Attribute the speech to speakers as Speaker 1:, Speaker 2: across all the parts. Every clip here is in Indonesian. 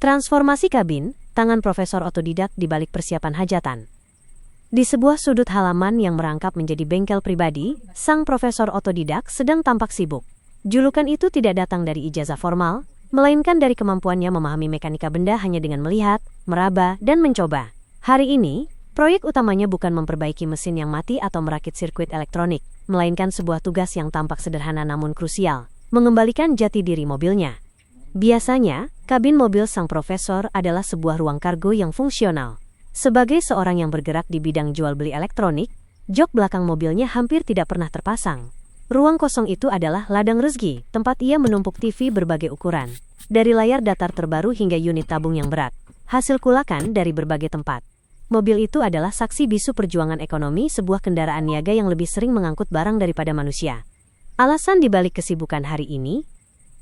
Speaker 1: Transformasi kabin, tangan profesor otodidak di balik persiapan hajatan. Di sebuah sudut halaman yang merangkap menjadi bengkel pribadi, sang profesor otodidak sedang tampak sibuk. Julukan itu tidak datang dari ijazah formal, melainkan dari kemampuannya memahami mekanika benda hanya dengan melihat, meraba, dan mencoba. Hari ini, proyek utamanya bukan memperbaiki mesin yang mati atau merakit sirkuit elektronik, melainkan sebuah tugas yang tampak sederhana namun krusial, mengembalikan jati diri mobilnya. Biasanya, kabin mobil sang profesor adalah sebuah ruang kargo yang fungsional. Sebagai seorang yang bergerak di bidang jual-beli elektronik, jok belakang mobilnya hampir tidak pernah terpasang. Ruang kosong itu adalah ladang rezeki, tempat ia menumpuk TV berbagai ukuran. Dari layar datar terbaru hingga unit tabung yang berat, hasil kulakan dari berbagai tempat. Mobil itu adalah saksi bisu perjuangan ekonomi sebuah kendaraan niaga yang lebih sering mengangkut barang daripada manusia. Alasan dibalik kesibukan hari ini?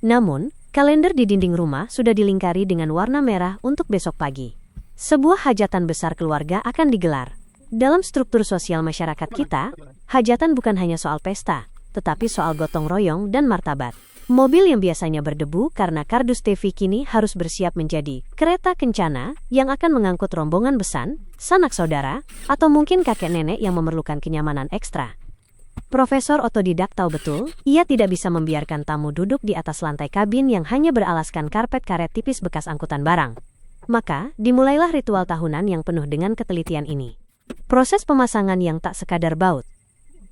Speaker 1: Namun, kalender di dinding rumah sudah dilingkari dengan warna merah untuk besok pagi. Sebuah hajatan besar keluarga akan digelar. Dalam struktur sosial masyarakat kita, hajatan bukan hanya soal pesta, tetapi soal gotong royong dan martabat. Mobil yang biasanya berdebu karena kardus TV kini harus bersiap menjadi kereta kencana yang akan mengangkut rombongan besan, sanak saudara, atau mungkin kakek nenek yang memerlukan kenyamanan ekstra. Profesor otodidak tahu betul, ia tidak bisa membiarkan tamu duduk di atas lantai kabin yang hanya beralaskan karpet karet tipis bekas angkutan barang. Maka, dimulailah ritual tahunan yang penuh dengan ketelitian ini. Proses pemasangan yang tak sekadar baut.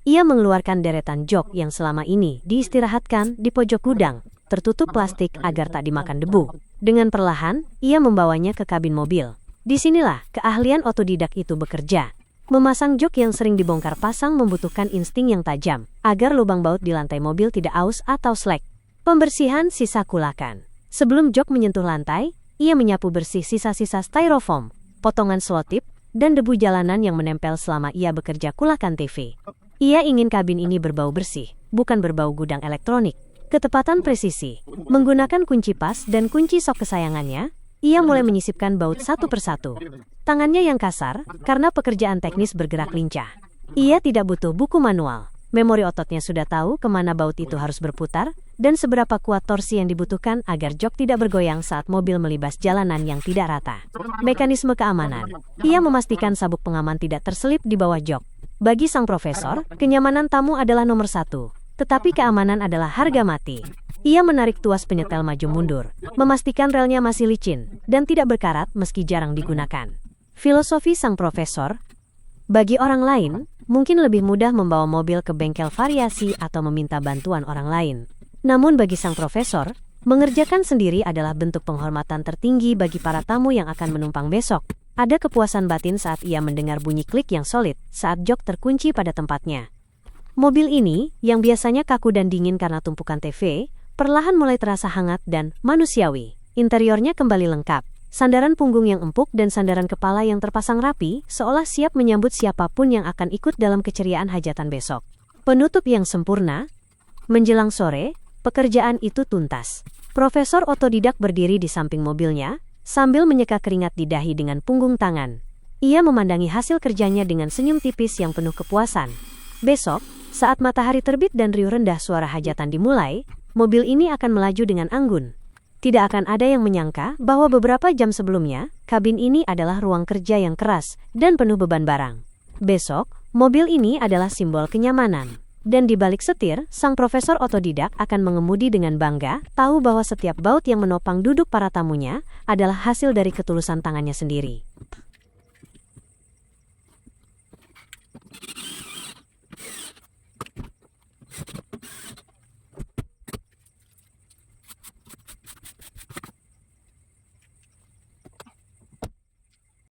Speaker 1: Ia mengeluarkan deretan jok yang selama ini diistirahatkan di pojok gudang, tertutup plastik agar tak dimakan debu. Dengan perlahan, ia membawanya ke kabin mobil. Disinilah keahlian otodidak itu bekerja. Memasang jok yang sering dibongkar pasang membutuhkan insting yang tajam, agar lubang baut di lantai mobil tidak aus atau slek. Pembersihan sisa kulakan. Sebelum jok menyentuh lantai, ia menyapu bersih sisa-sisa styrofoam, potongan selotip, dan debu jalanan yang menempel selama ia bekerja kulakan TV. Ia ingin kabin ini berbau bersih, bukan berbau gudang elektronik. Ketepatan presisi. Menggunakan kunci pas dan kunci sok kesayangannya, ia mulai menyisipkan baut satu persatu. Tangannya yang kasar, karena pekerjaan teknis bergerak lincah. Ia tidak butuh buku manual. Memori ototnya sudah tahu kemana baut itu harus berputar, dan seberapa kuat torsi yang dibutuhkan agar jok tidak bergoyang saat mobil melibas jalanan yang tidak rata. Mekanisme keamanan. Ia memastikan sabuk pengaman tidak terselip di bawah jok. Bagi sang profesor, kenyamanan tamu adalah nomor satu, tetapi keamanan adalah harga mati. Ia menarik tuas penyetel maju mundur, memastikan relnya masih licin, dan tidak berkarat meski jarang digunakan. Filosofi sang profesor, bagi orang lain, mungkin lebih mudah membawa mobil ke bengkel variasi atau meminta bantuan orang lain. Namun bagi sang profesor, mengerjakan sendiri adalah bentuk penghormatan tertinggi bagi para tamu yang akan menumpang besok. Ada kepuasan batin saat ia mendengar bunyi klik yang solid saat jok terkunci pada tempatnya. Mobil ini, yang biasanya kaku dan dingin karena tumpukan TV, perlahan mulai terasa hangat dan manusiawi. Interiornya kembali lengkap. Sandaran punggung yang empuk dan sandaran kepala yang terpasang rapi, seolah siap menyambut siapapun yang akan ikut dalam keceriaan hajatan besok. Penutup yang sempurna. Menjelang sore, pekerjaan itu tuntas. Profesor otodidak berdiri di samping mobilnya, sambil menyeka keringat di dahi dengan punggung tangan. Ia memandangi hasil kerjanya dengan senyum tipis yang penuh kepuasan. Besok, saat matahari terbit dan riuh rendah suara hajatan dimulai, mobil ini akan melaju dengan anggun. Tidak akan ada yang menyangka bahwa beberapa jam sebelumnya, kabin ini adalah ruang kerja yang keras dan penuh beban barang. Besok, mobil ini adalah simbol kenyamanan. Dan di balik setir, sang profesor otodidak akan mengemudi dengan bangga, tahu bahwa setiap baut yang menopang duduk para tamunya adalah hasil dari ketulusan tangannya sendiri.